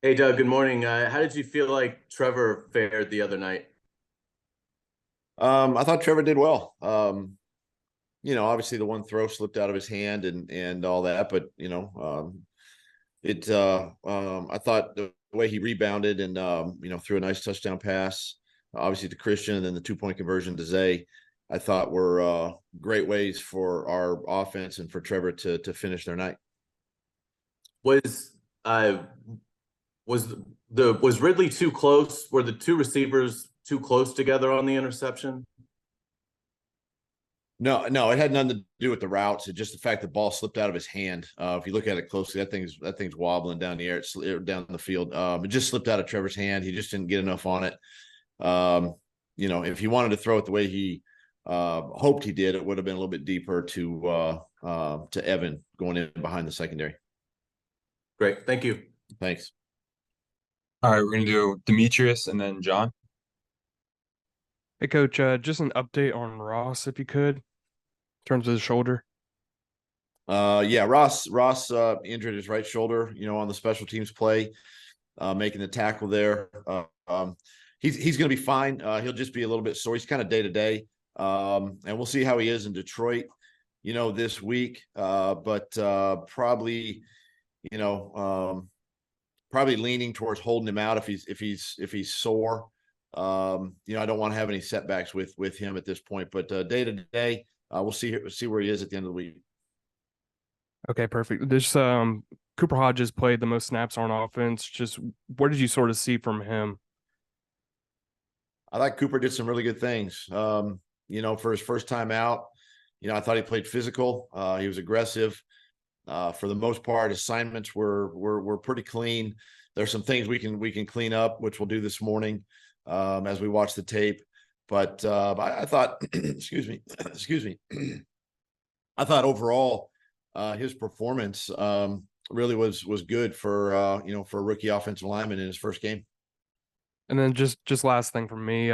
Hey Doug, good morning. How did you feel like Trevor fared the other night? I thought Trevor did well. Obviously the one throw slipped out of his hand and all that, but I thought the way he rebounded and threw a nice touchdown pass, obviously to Christian, and then the 2-point conversion to Zay, I thought were great ways for our offense and for Trevor to finish their night. Was uh was Ridley too close? Were the two receivers too close together on the interception? No, it had nothing to do with the routes. It's just the fact the ball slipped out of his hand. If you look at it closely, that thing's wobbling down the air, down the field. It just slipped out of Trevor's hand. He just didn't get enough on it. If he wanted to throw it the way he hoped he did, it would have been a little bit deeper to Evan going in behind the secondary. Great, thank you. Thanks. All right, we're gonna do Demetrius and then John. Hey, Coach, just an update on Ross, if you could, in terms of his shoulder. Yeah, Ross injured his right shoulder, on the special teams play, making the tackle there. He's going to be fine. He'll just be a little bit sore. He's kind of day to day, and we'll see how he is in Detroit, this week. But probably, you know, probably leaning towards holding him out if he's sore. I don't want to have any setbacks with him at this point. But day to day, we'll see where he is at the end of the week. Okay, perfect. This Cooper Hodges played the most snaps on offense. Just what did you sort of see from him? I thought Cooper did some really good things. For his first time out, I thought he played physical. He was aggressive. For the most part, assignments were pretty clean. There's some things we can clean up, which we'll do this morning as we watch the tape. But I thought, excuse me, I thought overall his performance really was good for for a rookie offensive lineman in his first game. And then just last thing from me,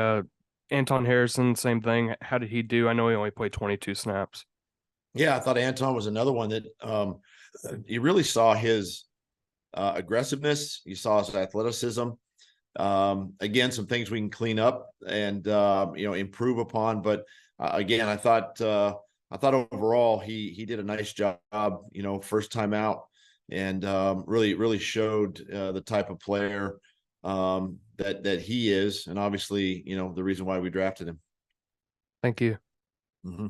Anton Harrison, same thing. How did he do? I know he only played 22 snaps. Yeah, I thought Anton was another one that you really saw his aggressiveness. You saw his athleticism. Again, some things we can clean up and improve upon. But again, I thought overall he did a nice job. First time out, and really showed the type of player that he is, and obviously the reason why we drafted him. Thank you. Mm-hmm.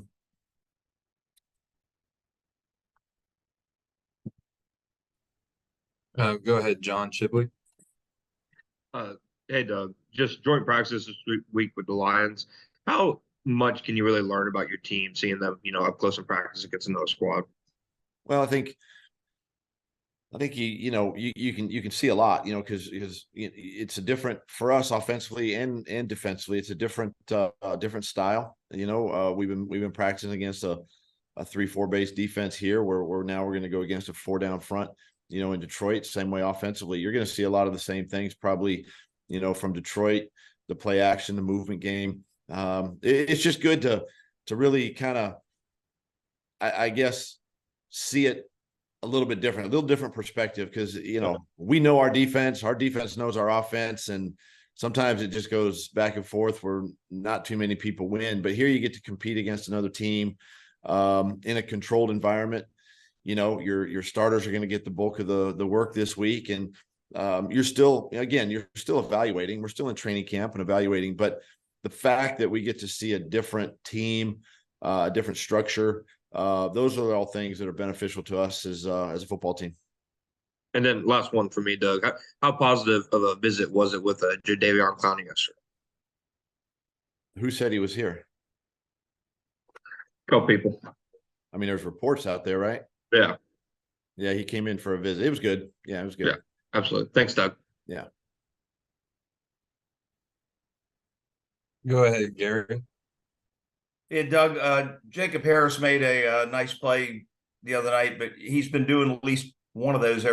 Go ahead, John Shipley. Uh, hey, Doug, just joint practice this week with the Lions. How much can you really learn about your team seeing them, up close in practice against another squad? Well, I think you can see a lot, because it's a different for us offensively and defensively. It's a different style. We've been practicing against a 3-4 base defense here, where we're going to go against a 4 down front. In Detroit, same way offensively. You're going to see a lot of the same things probably, from Detroit, the play action, the movement game. It's just good to really kind of, I guess, see it a little bit different, a little different perspective, because we know our defense knows our offense, and sometimes it just goes back and forth where not too many people win. But here you get to compete against another team in a controlled environment. Your starters are going to get the bulk of the work this week, and you're still evaluating. We're still in training camp and evaluating, but the fact that we get to see a different team, a different structure, those are all things that are beneficial to us as a football team. And then last one for me, Doug. How positive of a visit was it with Jadeveon Clowney yesterday? Who said he was here? A couple people. I mean, there's reports out there, right? Yeah. Yeah, he came in for a visit. It was good. Yeah, it was good. Yeah, absolutely. Thanks, Doug. Yeah. Go ahead, Gary. Yeah, Doug, Jacob Harris made a nice play the other night, but he's been doing at least one of those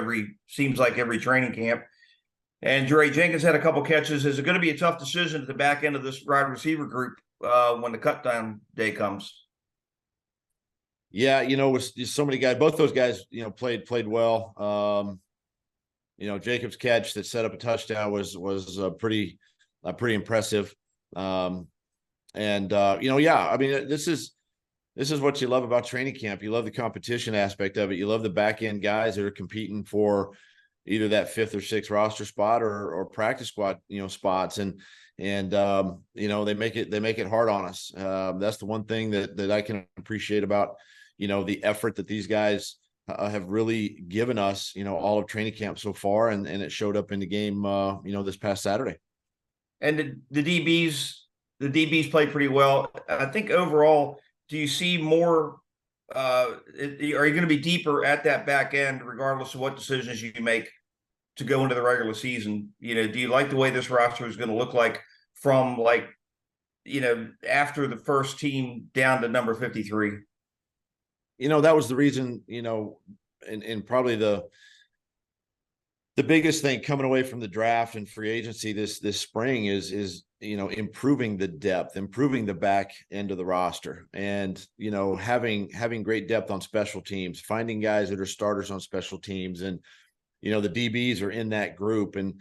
seems like every training camp. And Jerry Jenkins had a couple catches. Is it going to be a tough decision at the back end of this wide receiver group when the cut down day comes? Yeah, with so many guys, both those guys, played well. Jacob's catch that set up a touchdown was pretty impressive. Yeah, I mean, this is what you love about training camp. You love the competition aspect of it. You love the back end guys that are competing for either that 5th or 6th roster spot or practice squad, spots. And they make it hard on us. That's the one thing that I can appreciate about, the effort that these guys have really given us, all of training camp so far. And it showed up in the game, this past Saturday. And the DBs played pretty well. I think overall, do you see more? Are you going to be deeper at that back end, regardless of what decisions you make to go into the regular season? Do you like the way this roster is going to look like from after the first team down to number 53? That was the reason, and probably the biggest thing coming away from the draft and free agency this spring is improving the depth, improving the back end of the roster, and having great depth on special teams, finding guys that are starters on special teams, and the DBs are in that group. And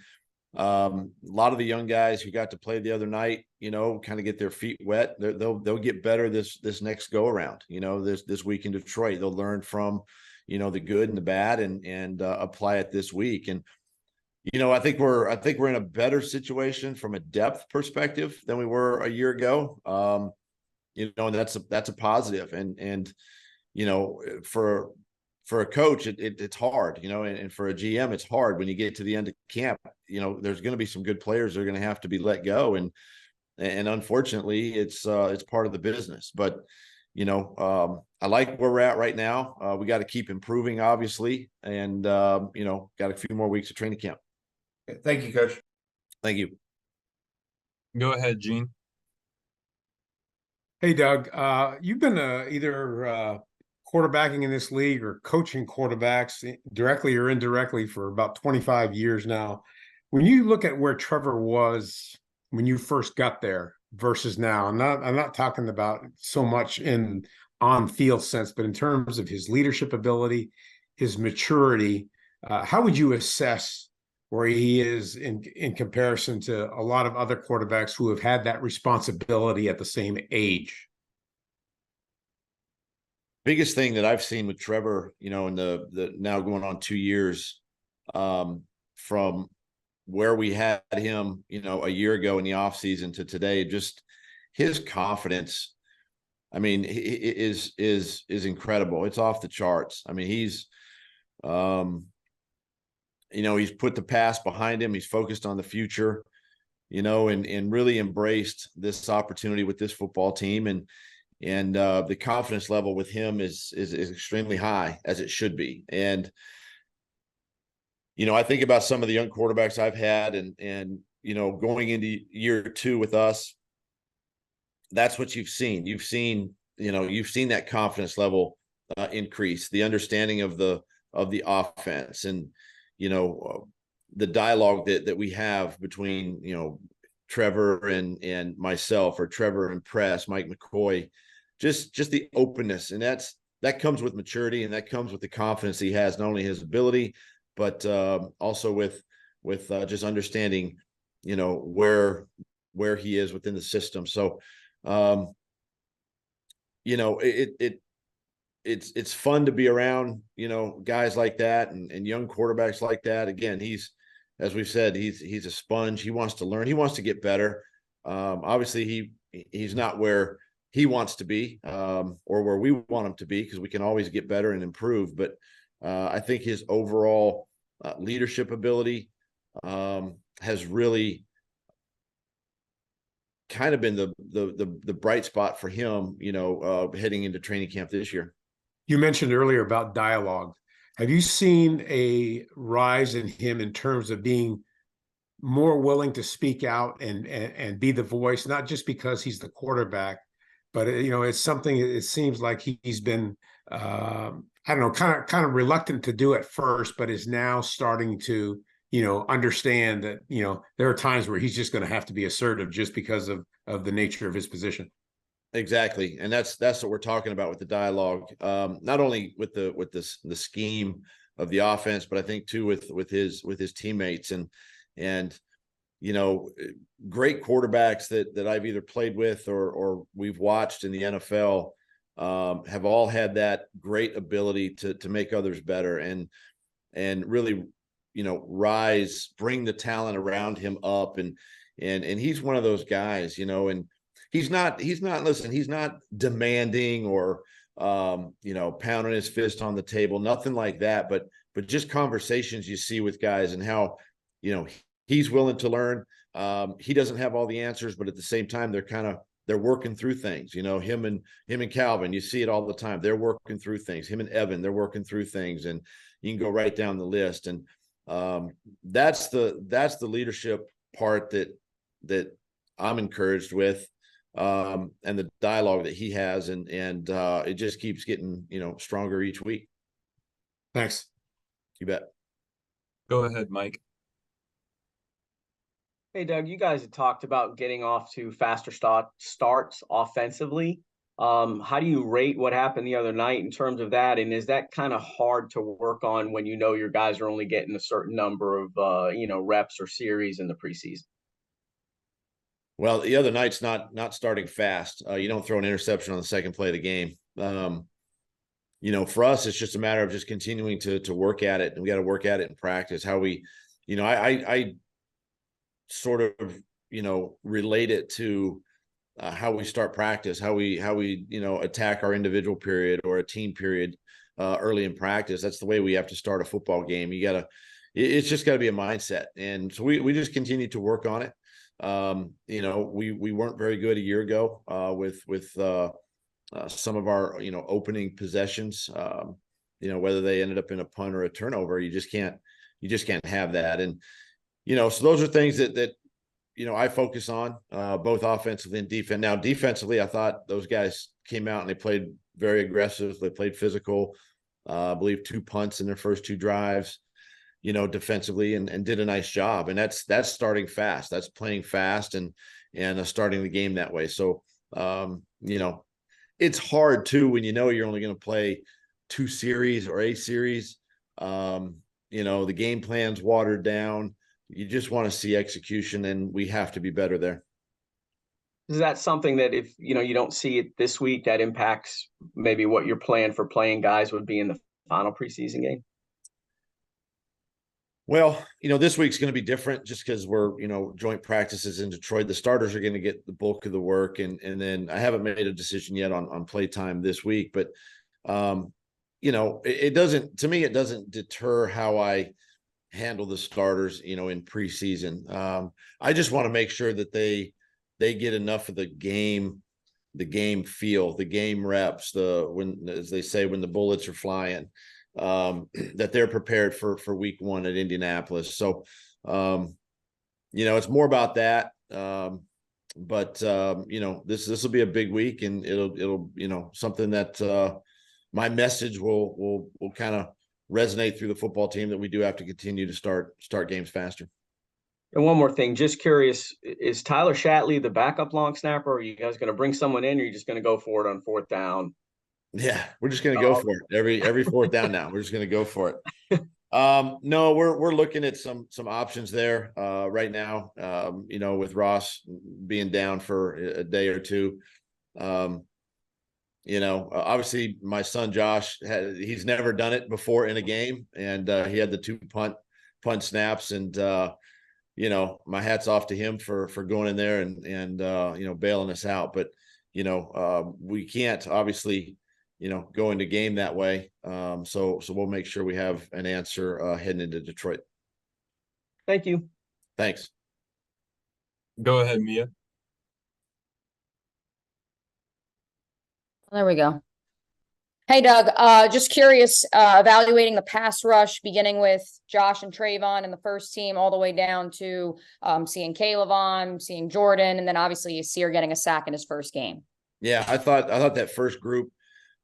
a lot of the young guys who got to play the other night, kind of get their feet wet. They'll get better this next go around. This week in Detroit, they'll learn from the good and the bad and apply it this week. And I think we're in a better situation from a depth perspective than we were a year ago. And that's a positive. And for a coach, it's hard, and for a GM, it's hard when you get to the end of camp. There's going to be some good players that are going to have to be let go, and unfortunately, it's part of the business. But I like where we're at right now. We got to keep improving, obviously, and got a few more weeks of training camp. Thank you, Coach. Thank you. Go ahead, Gene. Hey, Doug. You've been either quarterbacking in this league or coaching quarterbacks directly or indirectly for about 25 years now. When you look at where Trevor was when you first got there versus now, I'm not talking about so much in on-field sense, but in terms of his leadership ability, his maturity, how would you assess where he is in comparison to a lot of other quarterbacks who have had that responsibility at the same age? Biggest thing that I've seen with Trevor, in the now going on 2 years, from where we had him, a year ago in the offseason to today, just his confidence, I mean, is incredible. It's off the charts. I mean, he's put the past behind him. He's focused on the future, and really embraced this opportunity with this football team. And the confidence level with him is extremely high, as it should be. And, I think about some of the young quarterbacks I've had and going into year 2 with us, that's what you've seen. You've seen that confidence level increase, the understanding of the offense, and, the dialogue that we have between, Trevor and myself, or Trevor and Press, Mike McCoy, just the openness. And that comes with maturity, and that comes with the confidence he has, not only his ability, but also with just understanding, where he is within the system. So, it's fun to be around, guys like that and young quarterbacks like that. Again, as we've said, he's a sponge. He wants to learn. He wants to get better. Obviously, he's not where he wants to be, or where we want him to be, because we can always get better and improve. But I think his overall leadership ability has really kind of been the bright spot for him, heading into training camp this year. You mentioned earlier about dialogue. Have you seen a rise in him in terms of being more willing to speak out and be the voice, not just because he's the quarterback, but it's something, it seems like he's been I don't know, kind of reluctant to do at first, but is now starting to understand that there are times where he's just going to have to be assertive just because of the nature of his position. Exactly. And that's what we're talking about with the dialogue. Not only with the scheme the offense, but I think too with his teammates and great quarterbacks that I've either played with or we've watched in the NFL have all had that great ability to make others better and really, bring the talent around him up. And he's one of those guys, and he's not demanding or, pounding his fist on the table, nothing like that, but just conversations you see with guys and how, he's willing to learn. He doesn't have all the answers, but at the same time, they're working through things, him and Calvin, you see it all the time. They're working through things. Him and Evan, they're working through things, and you can go right down the list. And that's the leadership part that I'm encouraged with, and the dialogue that he has, and it just keeps getting, stronger each week. Thanks. You bet. Go ahead, Mike. Hey, Doug, you guys had talked about getting off to faster starts offensively. How do you rate what happened the other night in terms of that? And is that kind of hard to work on when your guys are only getting a certain number of, reps or series in the preseason? Well, the other night's not starting fast. You don't throw an interception on the second play of the game. For us, it's just a matter of just continuing to work at it, and we got to work at it in practice. How we, I sort of, relate it to how we start practice, how we attack our individual period or a team period early in practice. That's the way we have to start a football game. It's just got to be a mindset. And so we just continue to work on it. We weren't very good a year ago with some of our, opening possessions, whether they ended up in a punt or a turnover. You just can't have that. And, so those are things that I focus on both offensively and defense. Now, defensively, I thought those guys came out and they played very aggressive. They played physical, I believe 2 punts in their first 2 drives, defensively, and did a nice job. And that's starting fast. That's playing fast and starting the game that way. So, it's hard too when you're only going to play 2 series or a series. The game plan's watered down. You just want to see execution, and we have to be better there. Is that something that if, you don't see it this week, that impacts maybe what your plan for playing guys would be in the final preseason game? Well, this week's going to be different just because we're, joint practices in Detroit. The starters are going to get the bulk of the work. And then I haven't made a decision yet on play time this week, but, it doesn't deter how I handle the starters, in preseason. I just want to make sure that they get enough of the game feel, the game reps, as they say, when the bullets are flying, that they're prepared for week 1 at Indianapolis. So, it's more about that. But this will be a big week, and it'll something that my message will kind of resonate through the football team, that we do have to continue to start games faster. And one more thing, just curious, is Tyler Shatley the backup long snapper? Or are you guys going to bring someone in, or are you just going to go for it on 4th down? Yeah, we're just going to go for it every 4th down. Now we're just going to go for it. No, we're looking at some options there right now. With Ross being down for a day or 2. Obviously my son Josh he's never done it before in a game, and he had the 2 punt snaps, and my hat's off to him for going in there and bailing us out. But we can't obviously go into game that way. So we'll make sure we have an answer heading into Detroit. Thank you. Thanks. Go ahead, Mia. There we go. Hey, Doug, just curious, evaluating the pass rush, beginning with Josh and Trayvon in the first team, all the way down to seeing Caleb on, seeing Jordan, and then obviously Yasir getting a sack in his first game. Yeah, I thought that first group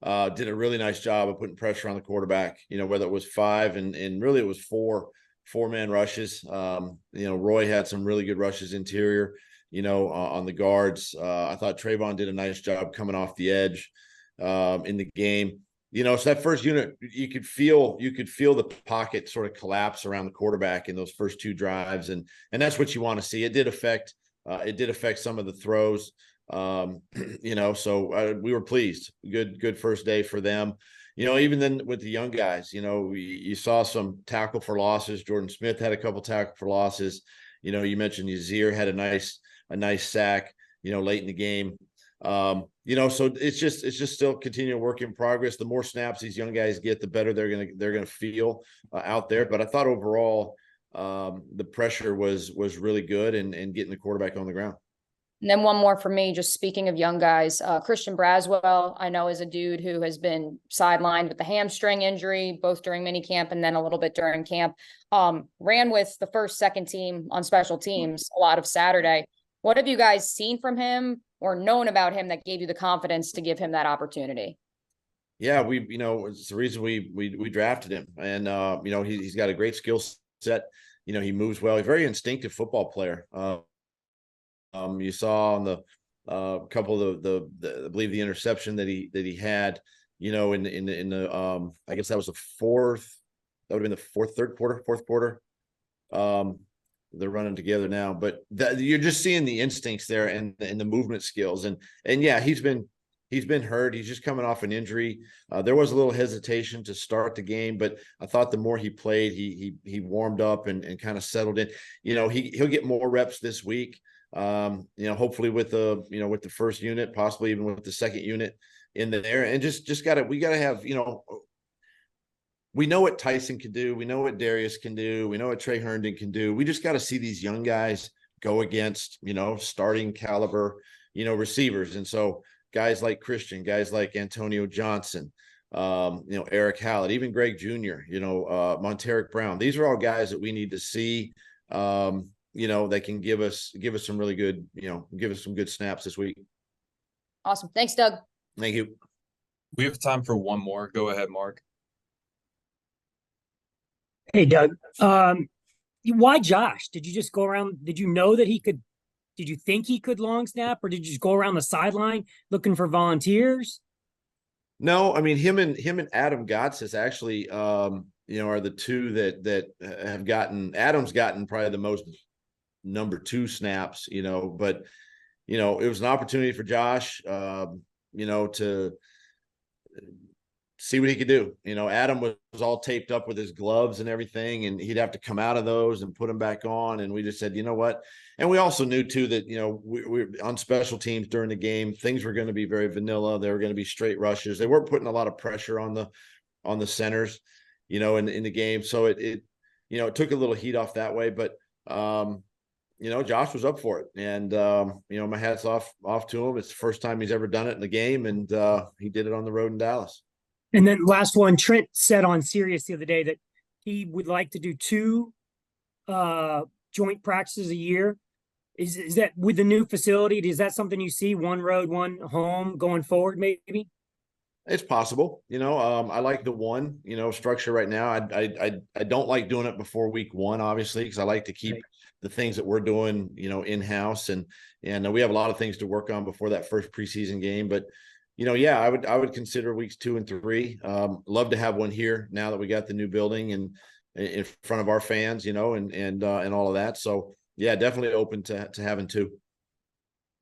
did a really nice job of putting pressure on the quarterback, whether it was 5 and really it was 4-man rushes. Roy had some really good rushes interior, on the guards. I thought Trayvon did a nice job coming off the edge in the game. So that first unit, you could feel the pocket sort of collapse around the quarterback in those first 2 drives. And that's what you want to see. It did affect some of the throws. So we were pleased. Good first day for them. Even then with the young guys, you saw some tackle for losses. Jordan Smith had a couple tackle for losses. You mentioned Yazir had a nice sack, late in the game. So it's just still continuing work in progress. The more snaps these young guys get, the better they're gonna feel out there. But I thought overall, the pressure was really good and getting the quarterback on the ground. And then one more for me, just speaking of young guys, Christian Braswell, I know is a dude who has been sidelined with the hamstring injury, both during minicamp and then a little bit during camp. Ran with the first, second team on special teams a lot of Saturday. What have you guys seen from him or known about him that gave you the confidence to give him that opportunity? Yeah, it's the reason we drafted him. And, he's got a great skill set. He moves well. He's a very instinctive football player. You saw on the couple of the I believe the interception that he had, in the I guess that was the fourth. That would have been the fourth quarter. They're running together now, but you're just seeing the instincts there and the movement skills. And yeah, he's been hurt. He's just coming off an injury. There was a little hesitation to start the game, but I thought the more he played, he warmed up and kind of settled in. He'll get more reps this week. Hopefully with the first unit, possibly even with the second unit in there, and we gotta have, we know what Tyson can do. We know what Darius can do. We know what Trey Herndon can do. We just got to see these young guys go against, starting caliber, receivers. And so guys like Christian, guys like Antonio Johnson, Eric Hallett, even Greg Jr., Monteric Brown. These are all guys that we need to see, that can give us some really good, give us some good snaps this week. Awesome. Thanks, Doug. Thank you. We have time for one more. Go ahead, Mark. Hey, Doug. Why Josh? Did you just go around? Did you know that did you think he could long snap, or did you just go around the sideline looking for volunteers? No, I mean, him and Adam Gotsis actually, are the two that have gotten. Adam's gotten probably the most number 2 snaps, but it was an opportunity for Josh, to see what he could do. Adam was all taped up with his gloves and everything, and he'd have to come out of those and put them back on. And we just said, you know what? And we also knew too that, we're on special teams during the game, things were going to be very vanilla. They were going to be straight rushes. They weren't putting a lot of pressure on the centers, in the game. So it took a little heat off that way, but, Josh was up for it, and my hat's off to him. It's the first time he's ever done it in the game, and he did it on the road in Dallas. And then last one, Trent said on Sirius the other day that he would like to do 2 joint practices a year. Is that with the new facility? Is that something you see, 1 road, 1 home going forward? Maybe it's possible. I like the 1 structure right now. I don't like doing it before week 1, obviously, because I like to keep the things that we're doing, in-house, and we have a lot of things to work on before that first preseason game. But yeah, I would consider weeks 2 and 3. Love to have one here now that we got the new building and in front of our fans, and all of that. So yeah, definitely open to having 2.